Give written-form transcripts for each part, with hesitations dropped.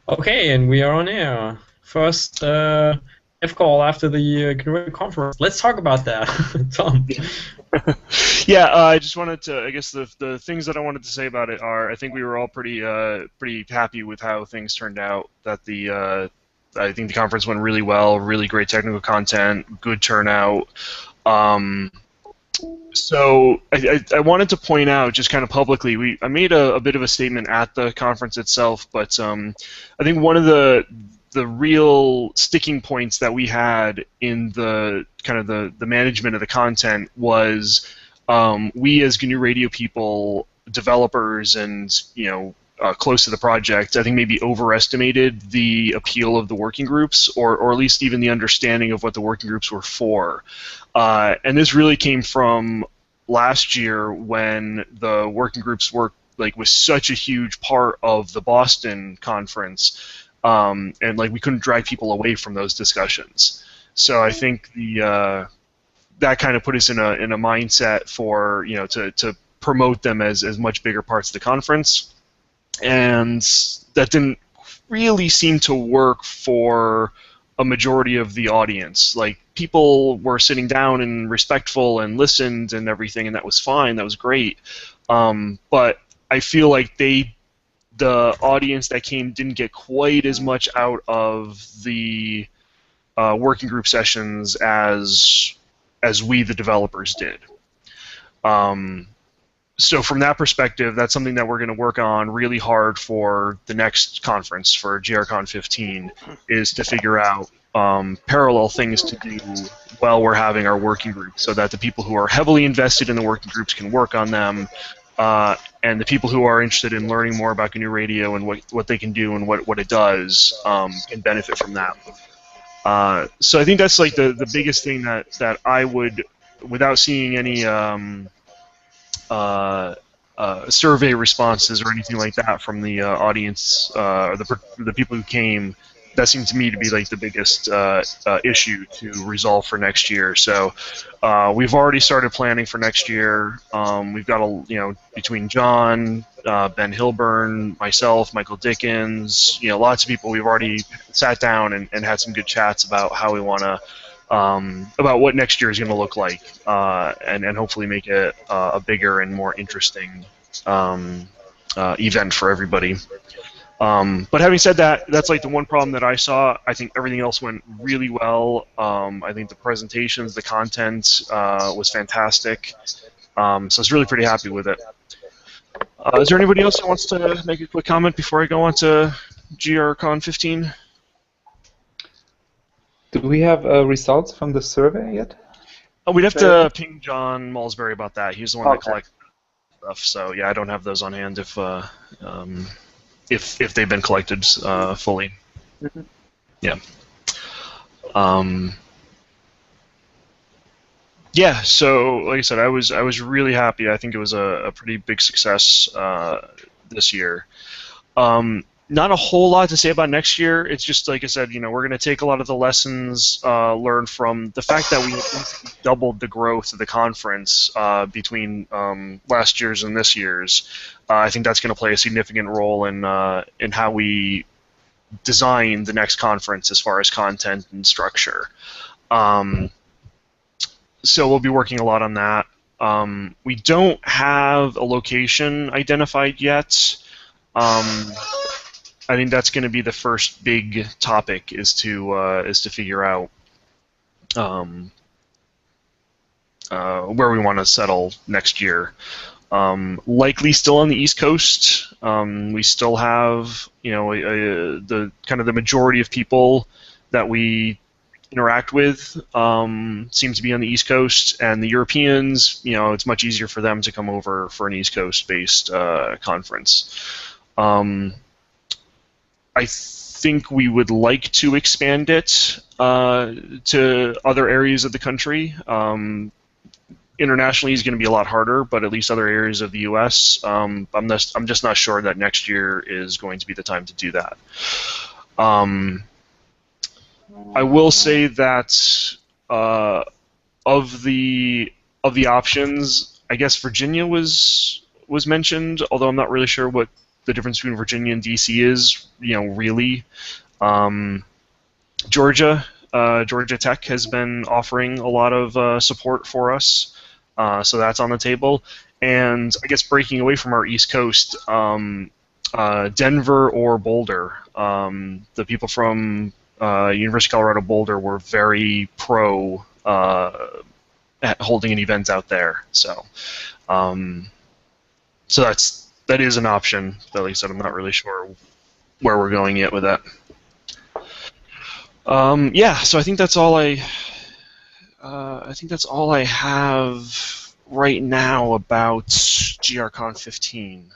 Okay, and we are on air. First F call after the GNU conference. Let's talk about that, Tom. Yeah, I just wanted to. I guess the things that I wanted to say about it are, I think we were all pretty happy with how things turned out. That I think the conference went really well. Really great technical content, good turnout. Um, so I wanted to point out just kind of publicly. I made a bit of a statement at the conference itself, but I think one of the real sticking points that we had in the kind of the management of the content was we as GNU Radio people, developers, and close to the project, I think maybe overestimated the appeal of the working groups, or at least even the understanding of what the working groups were for. And this really came from last year when the working groups were was such a huge part of the Boston conference, and we couldn't drag people away from those discussions. So I think the that kind of put us in a mindset for to promote them as much bigger parts of the conference, and that didn't really seem to work for a majority of the audience. Like, people were sitting down and respectful and listened and everything, and that was fine. That was great. But I feel like the audience that came didn't get quite as much out of the working group sessions as we, the developers, did. So from that perspective, that's something that we're going to work on really hard for the next conference, for GRCon 15, is to figure out parallel things to do while we're having our working groups, so that the people who are heavily invested in the working groups can work on them, and the people who are interested in learning more about GNU Radio and what they can do and what it does can benefit from that. So I think that's like the biggest thing that I would, without seeing any survey responses or anything like that from the audience, or the people who came, that seemed to me to be like the biggest issue to resolve for next year. So we've already started planning for next year. We've got between John, Ben Hilburn, myself, Michael Dickens, lots of people. We've already sat down and had some good chats about how we want to about what next year is going to look like, and hopefully make it a bigger and more interesting event for everybody. But having said that, that's like the one problem that I saw. I think everything else went really well. I think the presentations, the content was fantastic. So I was really pretty happy with it. Is there anybody else who wants to make a quick comment before I go on to GRCon 15? Do we have results from the survey yet? Oh, we'd have to ping John Malsbury about that. He's the one that collects stuff. So yeah, I don't have those on hand if they've been collected fully. Mm-hmm. Yeah. Yeah. So like I said, I was really happy. I think it was a pretty big success this year. Not a whole lot to say about next year. It's just, like I said, we're going to take a lot of the lessons learned from the fact that we doubled the growth of the conference between last year's and this year's. I think that's going to play a significant role in how we design the next conference as far as content and structure. So we'll be working a lot on that. We don't have a location identified yet. I think that's going to be the first big topic, is to figure out where we want to settle next year. Likely still on the East Coast. We still have the kind of the majority of people that we interact with seem to be on the East Coast, and the Europeans, it's much easier for them to come over for an East Coast based conference. I think we would like to expand it to other areas of the country. Internationally is going to be a lot harder, but at least other areas of the U.S. I'm just not sure that next year is going to be the time to do that. I will say that of the options, I guess Virginia was mentioned, although I'm not really sure what the difference between Virginia and DC is, really. Georgia Tech has been offering a lot of support for us, so that's on the table. And I guess breaking away from our East Coast, Denver or Boulder, the people from University of Colorado Boulder were very pro at holding an event out there. So, that is an option. But like I said, I'm not really sure where we're going yet with that. Yeah, so I think that's all I have right now about GRCon 15.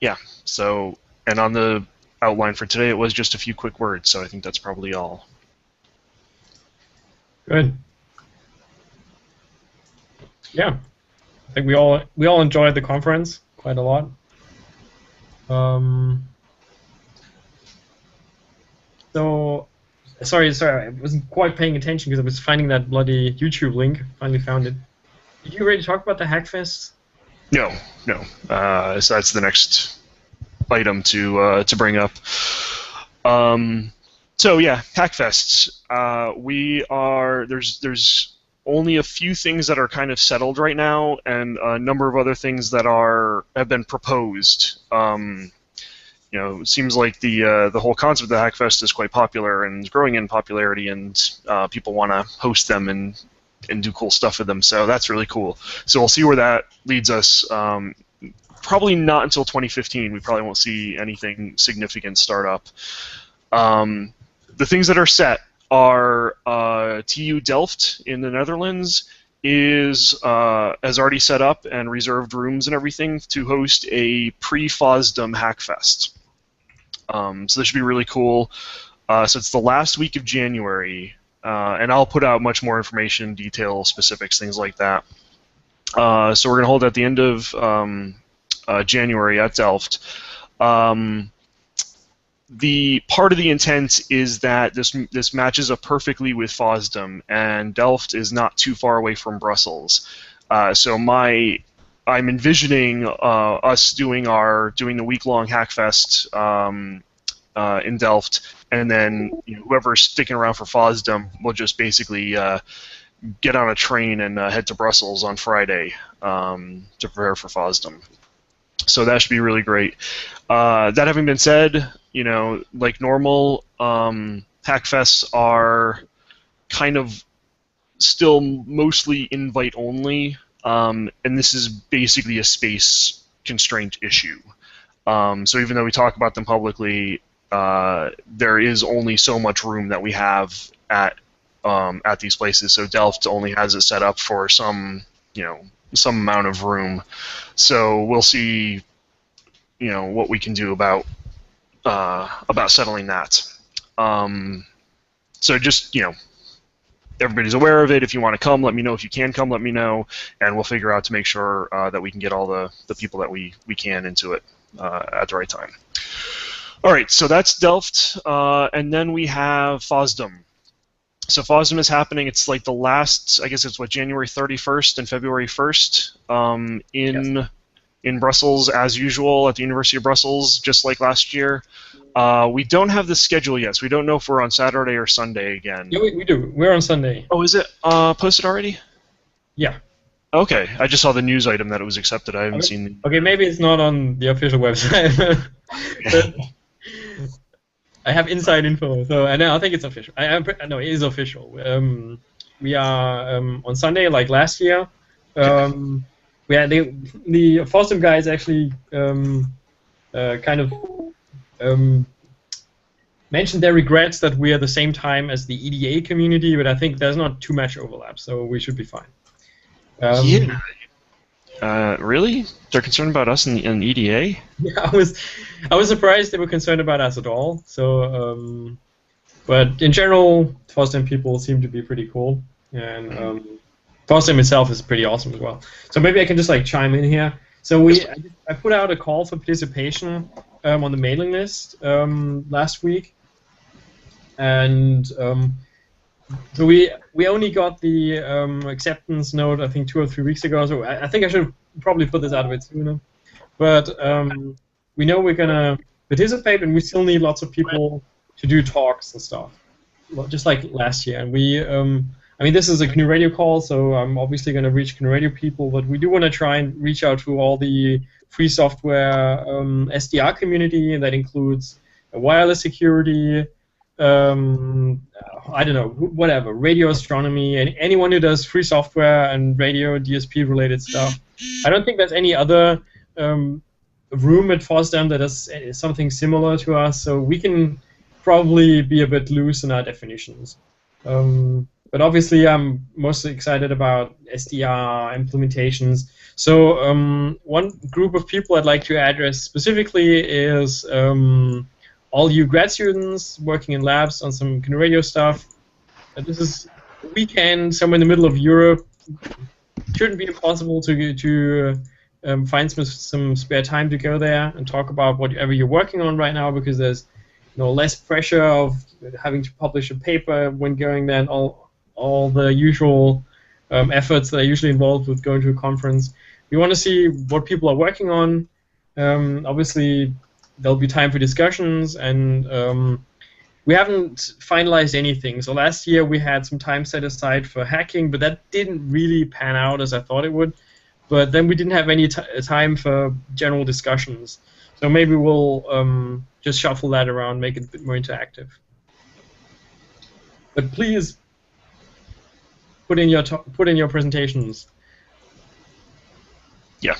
Yeah. So, and on the outline for today, it was just a few quick words. So I think that's probably all. Good. Yeah, I think we all enjoyed the conference quite a lot. So, sorry, I wasn't quite paying attention because I was finding that bloody YouTube link. Finally found it. Did you already talk about the Hackfest? No. So that's the next item to bring up. So yeah, Hackfest. There's only a few things that are kind of settled right now, and a number of other things that have been proposed. It seems like the whole concept of the Hackfest is quite popular and is growing in popularity, and people want to host them and do cool stuff with them. So that's really cool. So we'll see where that leads us. Probably not until 2015. We probably won't see anything significant start up. The things that are set are TU Delft in the Netherlands has already set up and reserved rooms and everything to host a pre-FOSDEM Hackfest. So this should be really cool. So it's the last week of January, and I'll put out much more information, detail, specifics, things like that. So we're going to hold it at the end of January at Delft. The part of the intent is that this matches up perfectly with FOSDEM, and Delft is not too far away from Brussels. So I'm envisioning us doing the week-long Hackfest in Delft, and then whoever's sticking around for FOSDEM will just basically get on a train and head to Brussels on Friday to prepare for FOSDEM. So that should be really great. That having been said, like normal, Hackfests are kind of still mostly invite only, and this is basically a space constraint issue. So even though we talk about them publicly, there is only so much room that we have at these places. So Delft only has it set up for some amount of room. So we'll see, what we can do about settling that. So just, everybody's aware of it. If you want to come, let me know. If you can come, let me know, and we'll figure out to make sure that we can get all the people that we can into it at the right time. All right, so that's Delft, and then we have FOSDEM. So FOSDEM is happening. It's like the last, I guess it's January 31st and February 1st in Brussels, as usual, at the University of Brussels, just like last year. We don't have the schedule yet, so we don't know if we're on Saturday or Sunday again. Yeah, we do. We're on Sunday. Oh, is it posted already? Yeah. Okay, I just saw the news item that it was accepted. I haven't seen. Okay, maybe it's not on the official website. But I have inside info, so I think it's official. No, it is official. We are on Sunday, like last year. The FOSDEM guys actually kind of mentioned their regrets that we are the same time as the EDA community, but I think there's not too much overlap, so we should be fine. Yeah. Really? They're concerned about us in EDA? Yeah, I was surprised they were concerned about us at all. So, but in general, FOSDEM people seem to be pretty cool, and FOSDEM itself is pretty awesome as well. So maybe I can just chime in here. So I put out a call for participation on the mailing list last week, and So we only got the acceptance note I think 2 or 3 weeks ago. So I think I should probably put this out a bit sooner. But we know we're gonna participate, and we still need lots of people to do talks and stuff, just like last year. And I mean, this is a GNU Radio call, so I'm obviously gonna reach GNU Radio people, but we do want to try and reach out to all the free software SDR community, and that includes wireless security. I don't know, whatever, radio astronomy, and anyone who does free software and radio DSP related stuff. I don't think there's any other room at FOSDEM that does something similar to us, so we can probably be a bit loose in our definitions. But obviously, I'm mostly excited about SDR implementations. So one group of people I'd like to address specifically is all you grad students working in labs on some GNU Radio stuff. This is a weekend somewhere in the middle of Europe. Shouldn't be impossible to find some spare time to go there and talk about whatever you're working on right now, because there's less pressure of having to publish a paper when going there, and all the usual efforts that are usually involved with going to a conference. We want to see what people are working on. Obviously, there'll be time for discussions, and we haven't finalized anything. So last year we had some time set aside for hacking, but that didn't really pan out as I thought it would. But then we didn't have any time for general discussions. So maybe we'll just shuffle that around, make it a bit more interactive. But please put in your presentations. Yeah.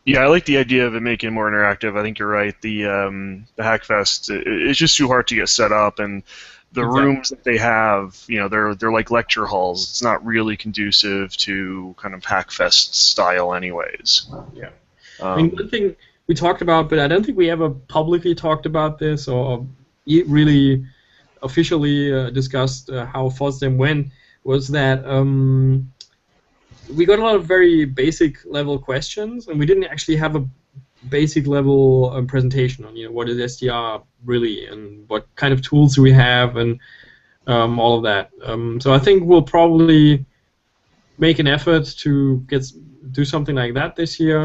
Yeah, I like the idea of it making it more interactive. I think you're right. The Hackfest, it's just too hard to get set up, and the rooms that they have, they're like lecture halls. It's not really conducive to kind of Hackfest style, anyways. Yeah. I mean, one thing we talked about, but I don't think we ever publicly talked about this or really officially discussed how FOSDEM went, was that we got a lot of very basic level questions, and we didn't actually have a basic level presentation on what is SDR really, and what kind of tools do we have, and all of that. So I think we'll probably make an effort to do something like that this year,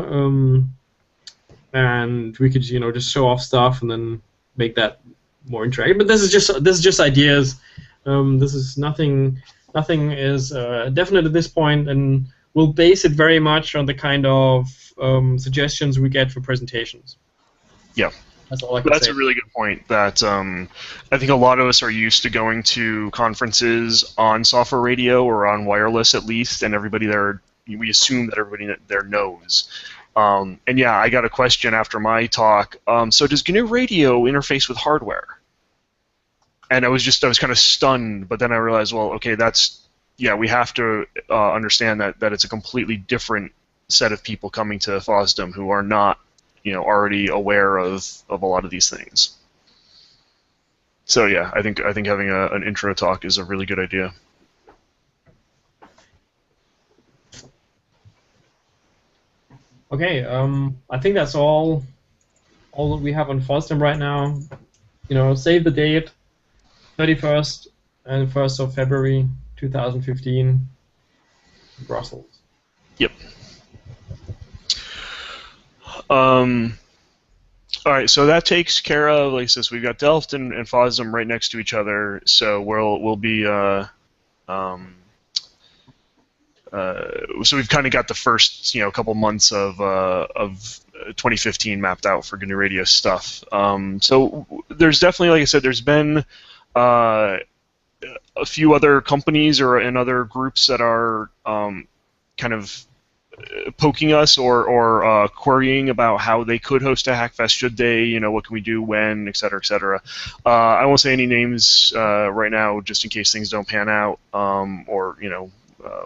and we could just show off stuff and then make that more interactive. But this is just ideas. This is nothing is definite at this point, and we'll base it very much on the kind of suggestions we get for presentations. Yeah. That's all I can say. That's a really good point. That I think a lot of us are used to going to conferences on software radio or on wireless at least, and everybody there, we assume that everybody there knows. And yeah, I got a question after my talk. So does GNU Radio interface with hardware? And I was kind of stunned, but then I realized, well, okay, we have to understand that it's a completely different set of people coming to FOSDEM who are not, already aware of a lot of these things. So yeah, I think having an intro talk is a really good idea. Okay, I think that's all that we have on FOSDEM right now. Save the date, 31st and 1st of February 2015, Brussels. Yep. All right, so that takes care of, like I said, we've got Delft and FOSDEM right next to each other, so we'll be so we've kind of got the first couple months of 2015 mapped out for GNU Radio stuff. So there's definitely, like I said, there's been a few other companies and other groups that are kind of poking us or querying about how they could host a Hackfest. Should they? What can we do? When? Et cetera, et cetera. I won't say any names right now, just in case things don't pan out, or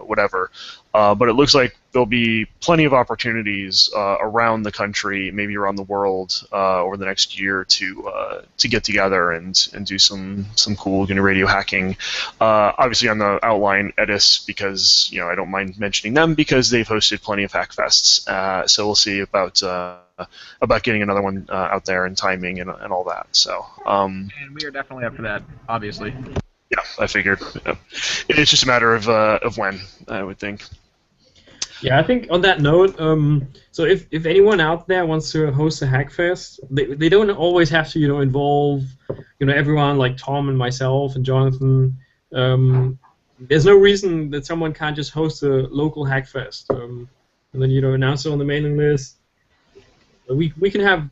whatever. But it looks like there'll be plenty of opportunities around the country, maybe around the world, over the next year to get together and do some cool GNU Radio hacking. Obviously on the outline, Edis, because I don't mind mentioning them because they've hosted plenty of Hackfests. So we'll see about getting another one out there and timing and all that. So. And we are definitely up for that, obviously. Yeah, I figured. Yeah. It's just a matter of when, I would think. Yeah, I think on that note, so if anyone out there wants to host a Hackfest, they don't always have to involve everyone like Tom and myself and Jonathan. There's no reason that someone can't just host a local Hackfest, and then announce it on the mailing list. We can have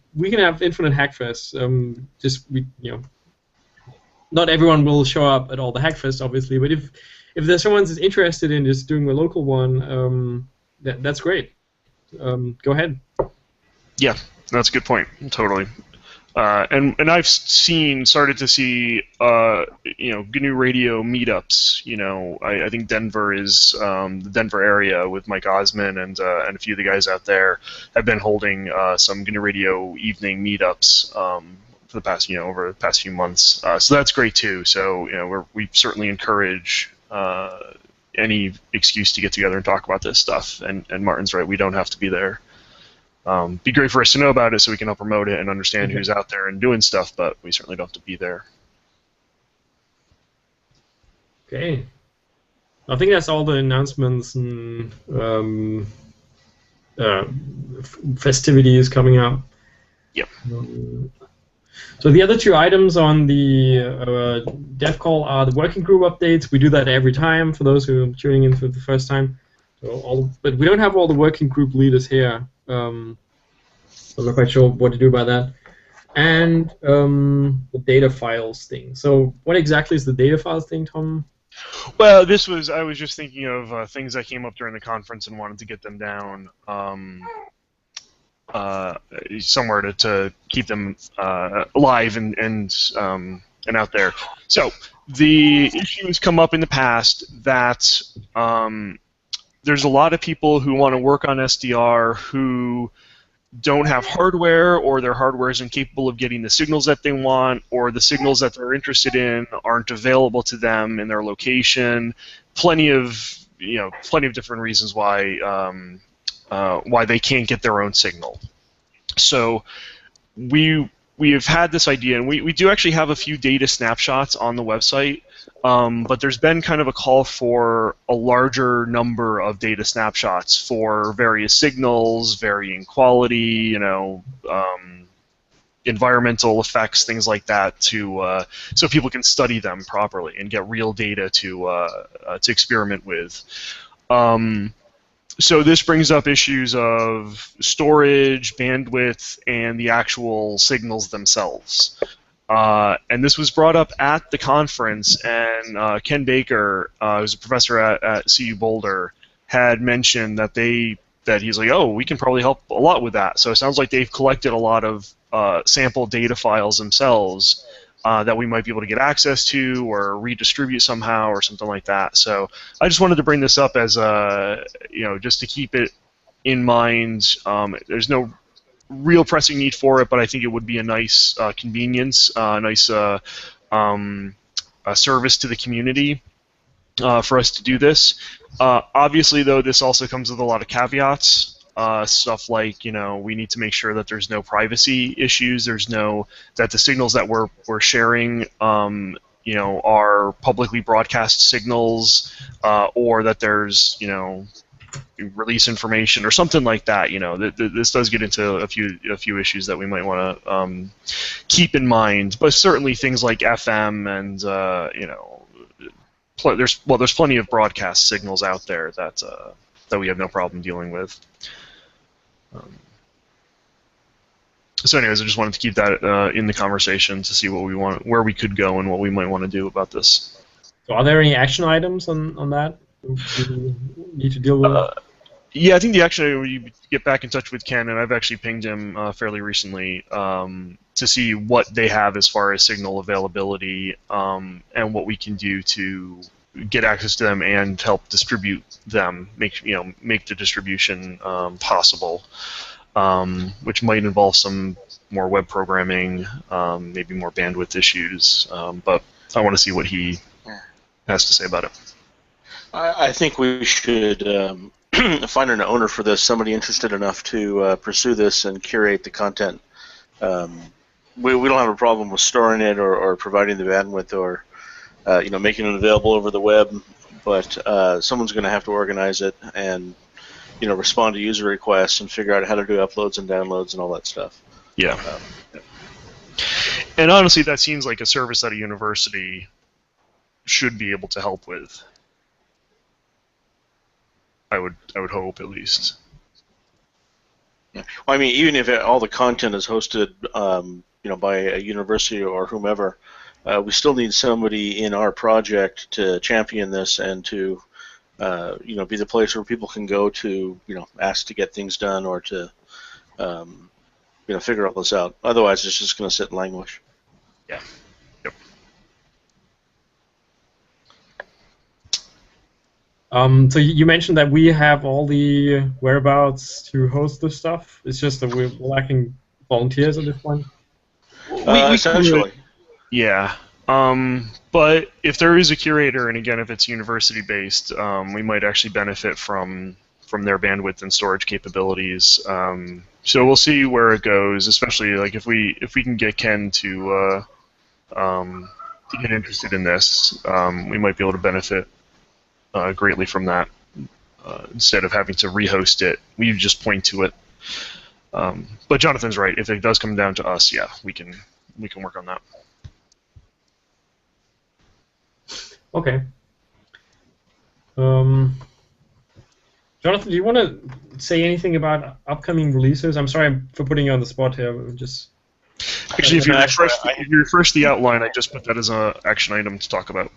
infinite Hackfests. Not everyone will show up at all the Hackfests, obviously, but if there's someone that's interested in just doing a local one, that's great. Go ahead. Yeah, that's a good point. Totally. And I've started to see GNU Radio meetups. I think Denver is the Denver area with Mike Osman and a few of the guys out there have been holding some GNU Radio evening meetups for the past over the past few months. So that's great too. So we certainly encourage any excuse to get together and talk about this stuff. And Martin's right, we don't have to be there. Be great for us to know about it so we can help promote it and understand who's out there and doing stuff, but we certainly don't have to be there. Okay. I think that's all the announcements and festivities coming up. Yep. So the other two items on the dev call are the working group updates. We do that every time for those who are tuning in for the first time. But we don't have all the working group leaders here. I'm not quite sure what to do about that. And the data files thing. So what exactly is the data files thing, Tom? Well, I was just thinking of things that came up during the conference and wanted to get them down somewhere to keep them alive and out there. So the issue has come up in the past that there's a lot of people who want to work on SDR who don't have hardware, or their hardware isn't capable of getting the signals that they want, or the signals that they're interested in aren't available to them in their location. Plenty of different reasons why they can't get their own signal. So we have had this idea, and we do actually have a few data snapshots on the website, but there's been kind of a call for a larger number of data snapshots for various signals, varying quality, environmental effects, things like that, so people can study them properly and get real data to experiment with. So this brings up issues of storage, bandwidth, and the actual signals themselves. And this was brought up at the conference, and Ken Baker, who's a professor at CU Boulder, had mentioned that he's like, oh, we can probably help a lot with that. So it sounds like they've collected a lot of sample data files themselves that we might be able to get access to or redistribute somehow or something like that. So I just wanted to bring this up as just to keep it in mind. There's no real pressing need for it, but I think it would be a nice convenience, a nice service to the community for us to do this. Obviously, though, this also comes with a lot of caveats. Stuff like, we need to make sure that there's no privacy issues. That the signals that we're sharing, are publicly broadcast signals, or that there's, release information or something like that. This does get into a few issues that we might want to keep in mind. But certainly things like FM and there's plenty of broadcast signals out there that we have no problem dealing with. So anyways, I just wanted to keep that in the conversation to see where we could go and what we might want to do about this. So are there any action items on that we need to deal with? Yeah, I think the action, you get back in touch with Ken, and I've actually pinged him fairly recently to see what they have as far as signal availability and what we can do to get access to them and help distribute them, make the distribution possible, which might involve some more web programming, maybe more bandwidth issues, but I want to see what he has to say about it. I think we should find an owner for this, somebody interested enough to pursue this and curate the content. We don't have a problem with storing it or providing the bandwidth or making it available over the web. But someone's going to have to organize it and respond to user requests and figure out how to do uploads and downloads and all that stuff. Yeah. And honestly, that seems like a service that a university should be able to help with. I would hope, at least. Yeah. Well, I mean, even if all the content is hosted, by a university or whomever, we still need somebody in our project to champion this and to, be the place where people can go to, ask to get things done or to, figure all this out. Otherwise, it's just going to sit and languish. Yeah. Yep. So you mentioned that we have all the whereabouts to host this stuff. It's just that we're lacking volunteers at this point. Essentially. Yeah. But if there is a curator, and again, if it's university-based, we might actually benefit from their bandwidth and storage capabilities. So we'll see where it goes, especially like if we can get Ken to get interested in this, we might be able to benefit greatly from that. Instead of having to rehost it, we just point to it. But Jonathan's right. If it does come down to us, yeah, we can work on that. Okay. Jonathan, do you want to say anything about upcoming releases? I'm sorry for putting you on the spot here. Actually, if you refresh the outline, I just put that as an action item to talk about.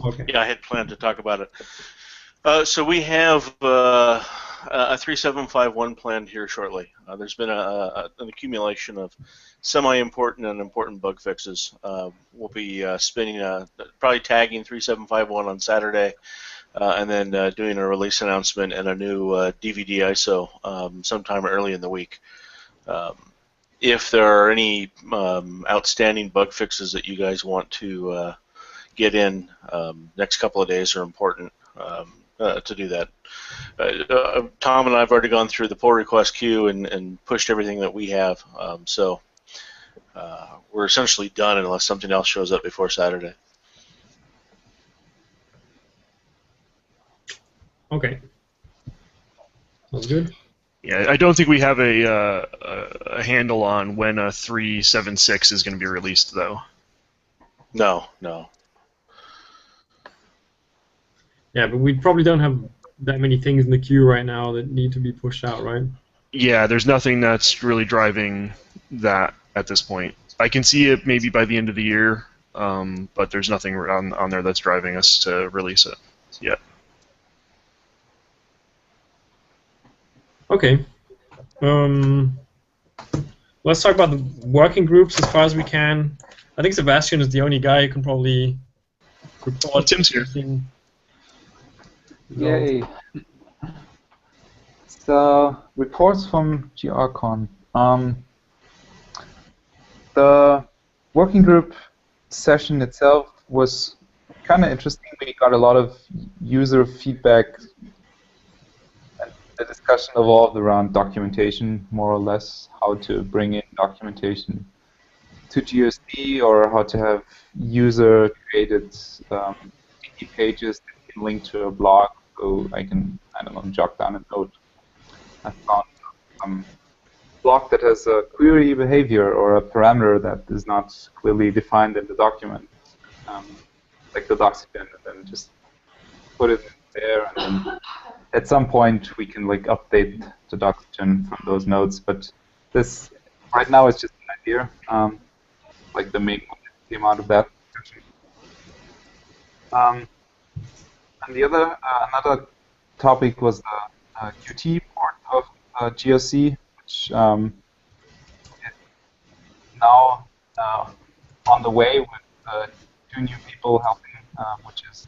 Okay. Yeah, I had planned to talk about it. So we have a 3751 planned here shortly. There's been an accumulation of semi-important and important bug fixes. We'll be probably tagging 3751 on Saturday, and then doing a release announcement and a new DVD ISO sometime early in the week. If there are any outstanding bug fixes that you guys want to get in, next couple of days are important to do that. Tom and I have already gone through the pull request queue and pushed everything that we have, so we're essentially done unless something else shows up before Saturday. Okay. Sounds good. Yeah, I don't think we have a handle on when a 376 is going to be released, though. No. Yeah, but we probably don't have that many things in the queue right now that need to be pushed out, right? Yeah, there's nothing that's really driving that at this point. I can see it maybe by the end of the year, but there's nothing on there that's driving us to release it yet. Okay. Let's talk about the working groups as far as we can. I think Sebastian is the only guy who can probably report. Oh, Tim's here. Yay. So, reports from GRCon. The working group session itself was kind of interesting. We got a lot of user feedback, and the discussion evolved around documentation, more or less, how to bring in documentation to GSD, or how to have user-created wiki pages that can link to a blog, so I can, jot down a note. I found some block that has a query behavior or a parameter that is not clearly defined in the document, like the doxygen, and then just put it there, and then at some point we can update the doxygen from those nodes. But this right now is just an idea, the main one that came out of that. And the another topic was the Qt part of GRC, which is now on the way with 2 new people helping, which is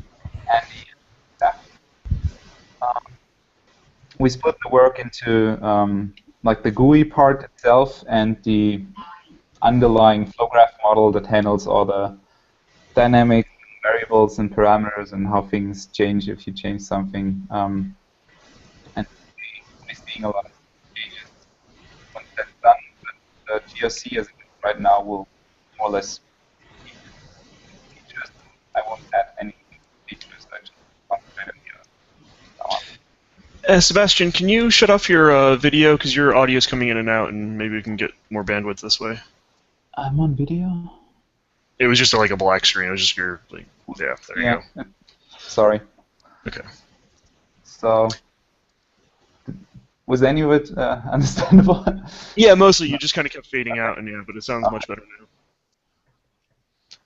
Andy and Steph. We split the work into the GUI part itself and the underlying flow graph model that handles all the dynamic variables and parameters and how things change if you change something. And we're seeing a lot of changes once that's done. But the GRC as it is right now will more or less keep features. I won't Sebastian, can you shut off your video because your audio is coming in and out, and maybe we can get more bandwidth this way? I'm on video. It was just like a black screen. It was just your yeah. There you go. Sorry. Okay. So, was any of it understandable? Yeah, mostly. You just kind of kept fading out, and but it sounds much better now.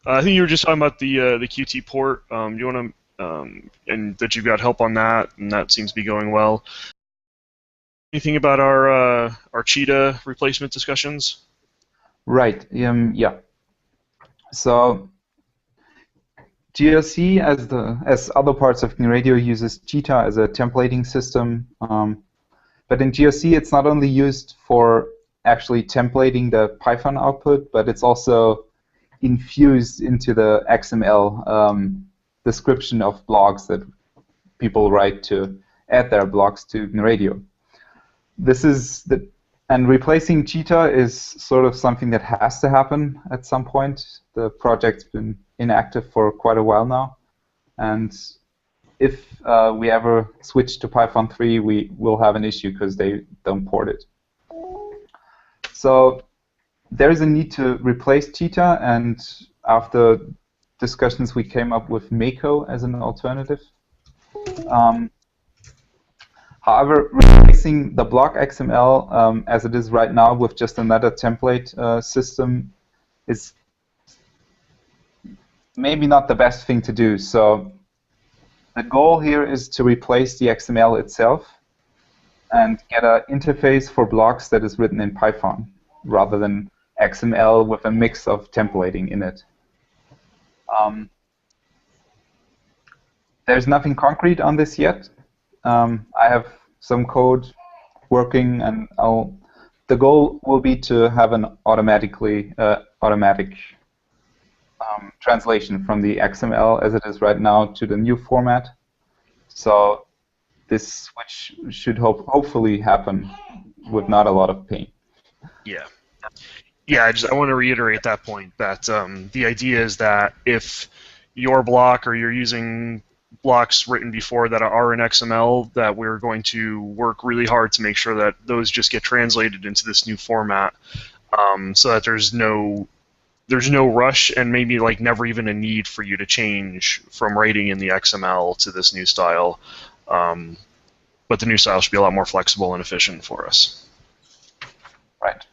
I think you were just talking about the Qt port. You want to, and that you've got help on that, and that seems to be going well. Anything about our Cheetah replacement discussions? Right. Yeah. So GLC, as other parts of GNU Radio, uses Cheetah as a templating system. But in GLC, it's not only used for actually templating the Python output, but it's also infused into the XML description of blogs that people write to add their blogs to GNU Radio. And replacing Cheetah is sort of something that has to happen at some point. The project's been inactive for quite a while now, and if we ever switch to Python 3, we will have an issue because they don't port it. So there is a need to replace Cheetah, and after discussions we came up with Mako as an alternative. However, replacing the block XML as it is right now with just another template system is maybe not the best thing to do. So the goal here is to replace the XML itself and get an interface for blocks that is written in Python rather than XML with a mix of templating in it. There's nothing concrete on this yet. I have some code working, and the goal will be to have an automatic translation from the XML as it is right now to the new format. So this switch should hopefully happen with not a lot of pain. Yeah. Yeah, I want to reiterate that point, that the idea is that if your block or you're using blocks written before that are in XML, that we're going to work really hard to make sure that those just get translated into this new format, so that there's no rush and maybe like never even a need for you to change from writing in the XML to this new style. But the new style should be a lot more flexible and efficient for us. Right.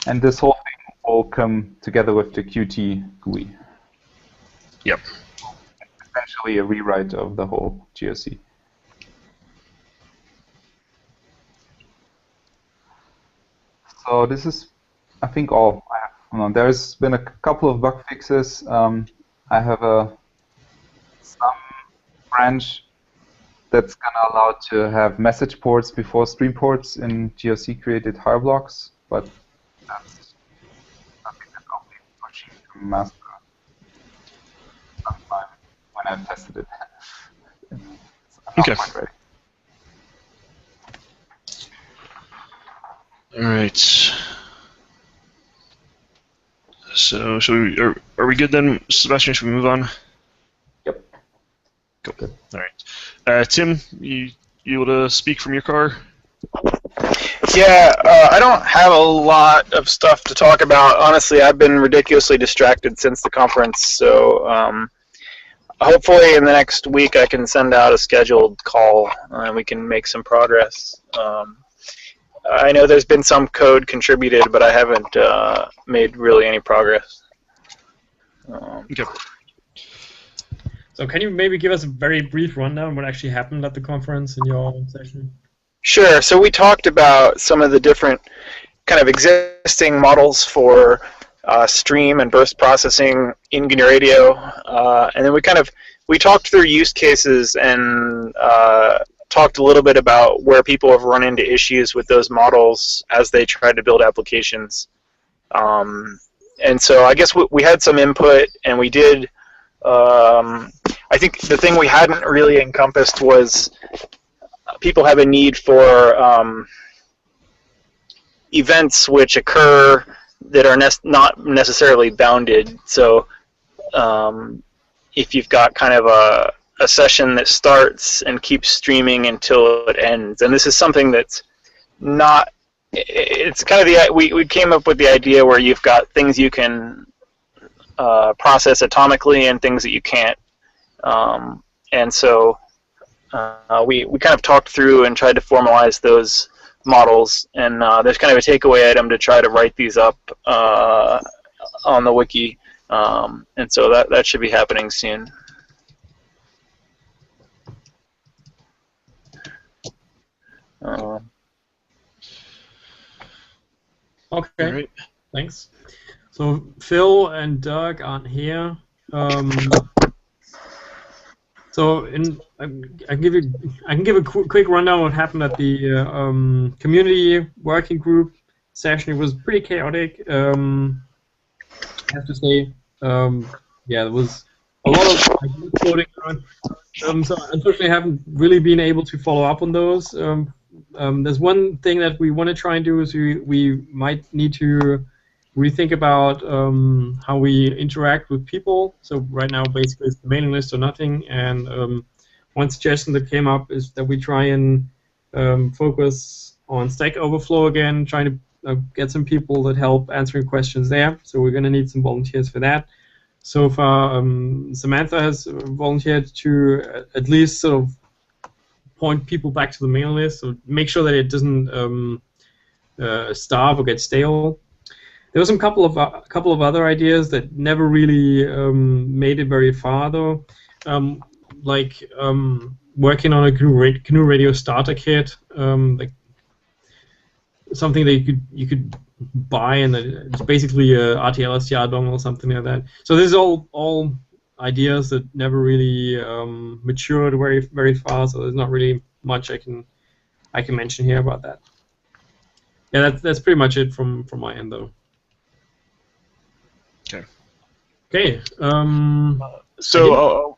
And this whole thing will come together with the Qt GUI. Yep. Essentially a rewrite of the whole GOC. So this is, I think, all I have. There's been a couple of bug fixes. I have some branch that's going to allow to have message ports before stream ports in GOC created higher blocks, but that's something that I'll be pushing to master sometime when I've tested it. Okay. All right. So, are we good then, Sebastian? Should we move on? Yep. Cool. Good. All right. Tim, you able to speak from your car? Yeah, I don't have a lot of stuff to talk about. Honestly, I've been ridiculously distracted since the conference, so hopefully in the next week I can send out a scheduled call and we can make some progress. I know there's been some code contributed, but I haven't made really any progress. Okay. So can you maybe give us a very brief rundown of what actually happened at the conference in your session? Sure. So we talked about some of the different kind of existing models for stream and burst processing in GNU Radio, and then we talked through use cases and talked a little bit about where people have run into issues with those models as they tried to build applications. And so I guess we had some input, and we did. I think the thing we hadn't really encompassed was people have a need for events which occur that are not necessarily bounded. So if you've got kind of a a session that starts and keeps streaming until it ends. And this is something that's not, it's kind of we came up with the idea where you've got things you can process atomically and things that you can't. And so we kind of talked through and tried to formalize those models, and there's kind of a takeaway item to try to write these up on the wiki, and so that should be happening soon. Okay, Right. thanks. So Phil and Doug aren't here. So I can give a quick rundown of what happened at the community working group session. It was pretty chaotic. I have to say, yeah, there was a lot of ideas floating around. So unfortunately, I haven't really been able to follow up on those. There's one thing that we want to try and do is we might need to rethink about how we interact with people. So right now, basically, it's the mailing list or nothing. And one suggestion that came up is that we try and focus on Stack Overflow again, trying to get some people that help answering questions there. So we're going to need some volunteers for that. So far, Samantha has volunteered to at least sort of point people back to the mailing list, so make sure that it doesn't starve or get stale. There was a couple of other ideas that never really made it very far, though, like working on a GNU Radio starter kit, like something that you could buy, and it's basically a RTL-STR dongle or something like that. So this is all ideas that never really matured very far. So there's not really much I can mention here about that. Yeah, that's pretty much it from my end, though. Okay. Okay. So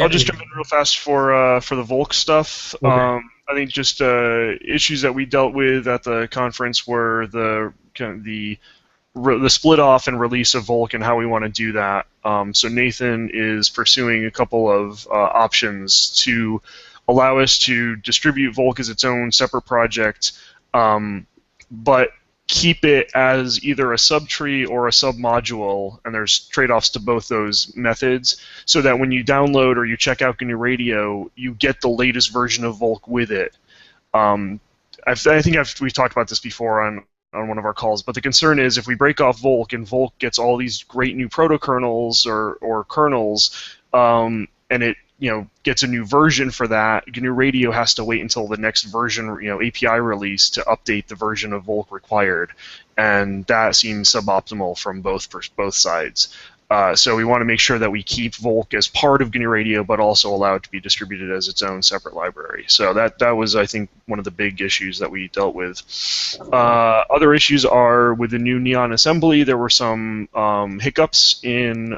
I'll just jump in real fast for the Volk stuff. Okay. I think just issues that we dealt with at the conference were the split off and release of Volk and how we want to do that. So Nathan is pursuing a couple of options to allow us to distribute Volk as its own separate project, but keep it as either a subtree or a submodule, and there's trade-offs to both those methods, so that when you download or you check out GNU Radio, you get the latest version of Volk with it. I think we've talked about this before on one of our calls, but the concern is if we break off Volk and Volk gets all these great new protokernels or kernels, and it gets a new version for that, GNU Radio has to wait until the next version, API release to update the version of Volk required, and that seems suboptimal from both sides. So we want to make sure that we keep Volk as part of GNU Radio, but also allow it to be distributed as its own separate library. So that was, I think, one of the big issues that we dealt with. Other issues are with the new Neon assembly. There were some hiccups in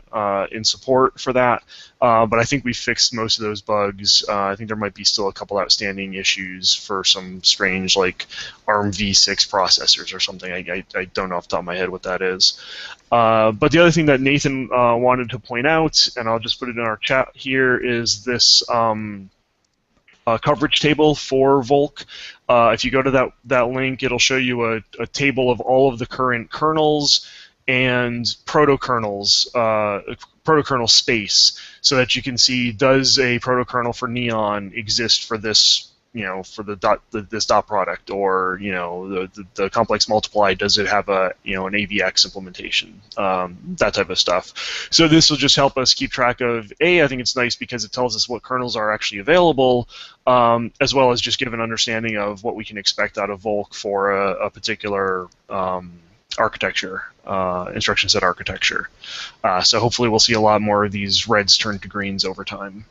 support for that, but I think we fixed most of those bugs. I think there might be still a couple outstanding issues for some strange, like ARM v6 processors or something. I don't know off the top of my head what that is. But the other thing that Nathan wanted to point out, and I'll just put it in our chat here, is this coverage table for Volk. If you go to that link, it'll show you a table of all of the current kernels and protokernels, protokernel space, so that you can see, does a protokernel for Neon exist for this, for this dot product, or the complex multiply, does it have a an AVX implementation, that type of stuff. So this will just help us keep track of, I think it's nice because it tells us what kernels are actually available, as well as just give an understanding of what we can expect out of Volk for a particular architecture, instruction set architecture. So hopefully we'll see a lot more of these reds turn to greens over time.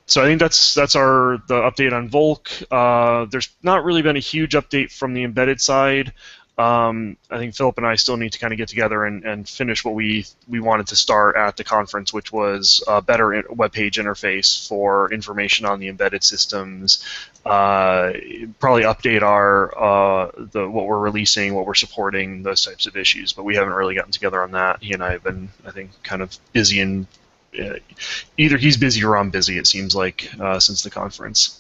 So I think that's the update on Volk. There's not really been a huge update from the embedded side. I think Philip and I still need to kind of get together and finish what we wanted to start at the conference, which was a better web page interface for information on the embedded systems. Probably update what we're releasing, what we're supporting, those types of issues. But we haven't really gotten together on that. He and I have been, I think, kind of busy in either he's busy or I'm busy, it seems like, since the conference.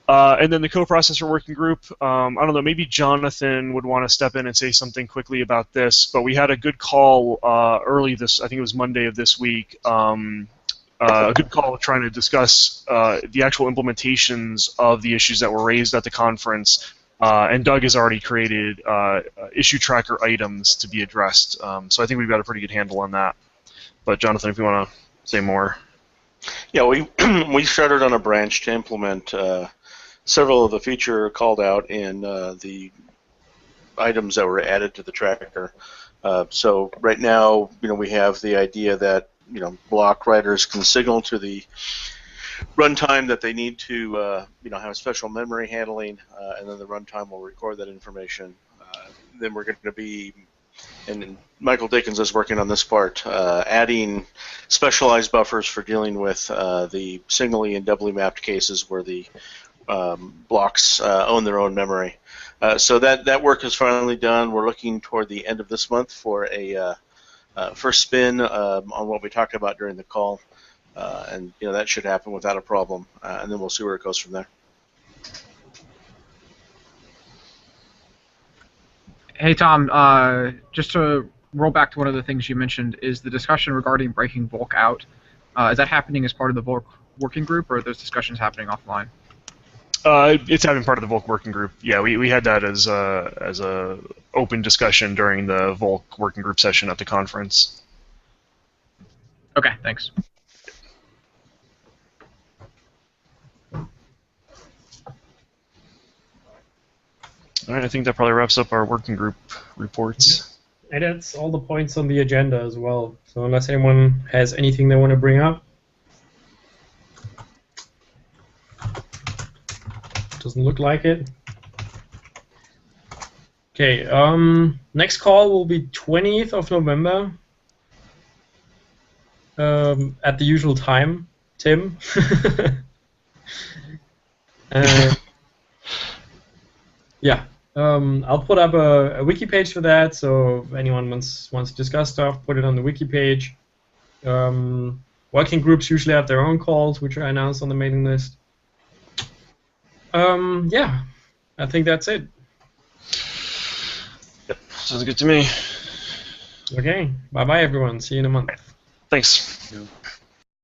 And then the coprocessor working group, I don't know, maybe Jonathan would want to step in and say something quickly about this, but we had a good call early I think it was Monday of this week, a good call trying to discuss the actual implementations of the issues that were raised at the conference, and Doug has already created issue tracker items to be addressed, so I think we've got a pretty good handle on that. But Jonathan, if you want to say more. Yeah, we started on a branch to implement several of the feature called out in the items that were added to the tracker. So right now, we have the idea that block writers can signal to the runtime that they need to have special memory handling, and then the runtime will record that information. Then we're going to be, and Michael Dickens is working on this part, adding specialized buffers for dealing with the singly and doubly mapped cases where the blocks own their own memory. So that work is finally done. We're looking toward the end of this month for a first spin on what we talked about during the call, and that should happen without a problem, and then we'll see where it goes from there. Hey Tom, just to roll back to one of the things you mentioned, is the discussion regarding breaking Volk out. Is that happening as part of the Volk working group, or are those discussions happening offline? It's having part of the Volk working group. Yeah, we had that as a open discussion during the Volk working group session at the conference. Okay, thanks. All right, I think that probably wraps up our working group reports. And that's all the points on the agenda as well. So unless anyone has anything they want to bring up. Doesn't look like it. Okay, next call will be 20th of November at the usual time, Tim. Yeah, I'll put up a wiki page for that, so if anyone wants to discuss stuff, put it on the wiki page. Working groups usually have their own calls, which are announced on the mailing list. Yeah, I think that's it. Yep, sounds good to me. Okay, bye-bye everyone. See you in a month. Thanks. Yeah.